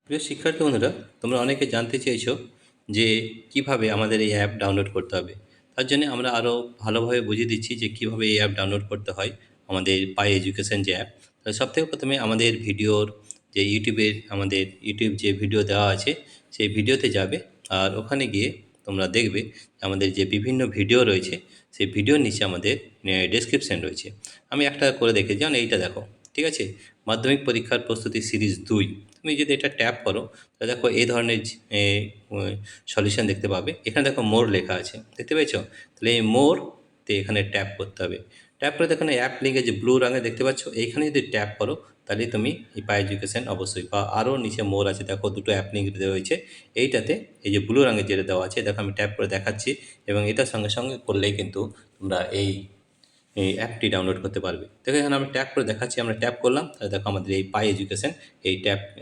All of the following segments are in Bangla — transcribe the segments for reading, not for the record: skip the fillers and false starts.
প্রিয় শিক্ষার্থী বন্ধুরা, তোমরা অনেকে জানতে চেয়েছো যে কিভাবে আমাদের এই অ্যাপ ডাউনলোড করতে হবে। তার জন্য আমরা আরও ভালোভাবে বুঝিয়ে দিচ্ছি যে কিভাবে এই অ্যাপ ডাউনলোড করতে হয়। আমাদের পাই এডুকেশন যে অ্যাপ, তাহলে সবথেকে প্রথমে আমাদের ভিডিওর যে ইউটিউবের আমাদের ইউটিউব যে ভিডিও দেওয়া আছে সেই ভিডিওতে যাবে। আর ওখানে গিয়ে তোমরা দেখবে আমাদের যে বিভিন্ন ভিডিও রয়েছে সেই ভিডিওর নিচে আমাদের ডেসক্রিপশান রয়েছে। আমি একটা করে দেখেছি, যেমন এইটা দেখো, ঠিক আছে, মাধ্যমিক পরীক্ষার প্রস্তুতি সিরিজ 2। তুমি যদি এটা ট্যাপ করো তাহলে দেখো এই ধরনের সলিউশন দেখতে পাবে। এখানে দেখো মোর লেখা আছে, দেখতে পেয়েছো? তাহলে এই মোরতে এখানে ট্যাপ করতে হবে। ট্যাপ করে এখানে অ্যাপ লিঙ্কে যে ব্লু রঙে দেখতে পাচ্ছ, এইখানে যদি ট্যাপ করো তাহলে তুমি এই পাই এডুকেশন অবশ্যই বা আরও নিচে মোর আছে, দেখো দুটো অ্যাপ লিঙ্ক রয়েছে। এইটাতে এই যে ব্লু রঙের যেটা দেওয়া আছে, দেখো আমি ট্যাপ করে দেখাচ্ছি, এবং এটার সঙ্গে সঙ্গে করলেই কিন্তু তোমরা এই অ্যাপটি ডাউনলোড করতে পারবে। দেখো এখানে আমরা ট্যাপ করে দেখাচ্ছি, আমরা ট্যাপ করলাম, তাহলে দেখো আমাদের এই পাই এডুকেশন এই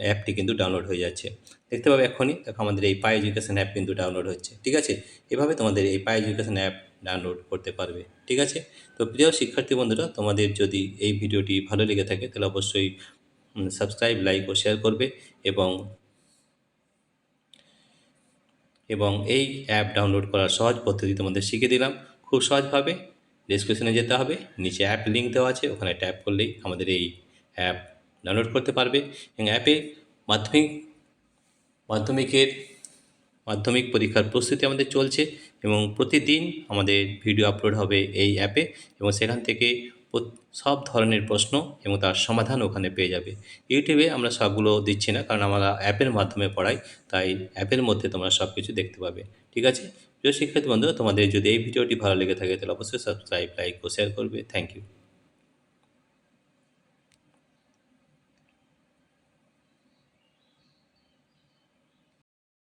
অ্যাপটি কিন্তু ডাউনলোড হয়ে যাচ্ছে। দেখতে পাবে এখনই, দেখো আমাদের এই পাই এডুকেশন অ্যাপ কিন্তু ডাউনলোড হচ্ছে। ঠিক আছে, এভাবে তোমাদের এই পাই এডুকেশন অ্যাপ ডাউনলোড করতে পারবে। ঠিক আছে, তো প্রিয় শিক্ষার্থী বন্ধুরা, তোমাদের যদি এই ভিডিওটি ভালো লেগে থাকে তাহলে অবশ্যই সাবস্ক্রাইব, লাইক ও শেয়ার করবে। এবং এবং এই অ্যাপ ডাউনলোড করার সহজ পদ্ধতি তোমাদের শিখিয়ে দিলাম খুব সহজভাবে। ডেসক্রিপশনে যেতে হবে, নিচে অ্যাপ লিঙ্ক দেওয়া আছে, ওখানে ট্যাপ করলেই আমাদের এই অ্যাপ ডাউনলোড করতে পারবে। এবং অ্যাপে মাধ্যমিক মাধ্যমিকের মাধ্যমিক পরীক্ষার প্রস্তুতি আমাদের চলছে, এবং প্রতিদিন আমাদের ভিডিও আপলোড হবে এই অ্যাপে, এবং সেখান থেকে সব ধরনের প্রশ্ন এবং তার সমাধান ওখানে পেয়ে যাবে। ইউটিউবে আমরা সবগুলো দিচ্ছি না, কারণ আমরা অ্যাপের মাধ্যমে পড়াই, তাই অ্যাপের মধ্যে তোমরা সব কিছু দেখতে পাবে। ঠিক আছে, প্রিয় শিক্ষার্থী বন্ধুরা, তোমাদের যদি এই ভিডিওটি ভালো লেগে থাকে তাহলে অবশ্যই সাবস্ক্রাইব, লাইক ও শেয়ার করবে। Thank you.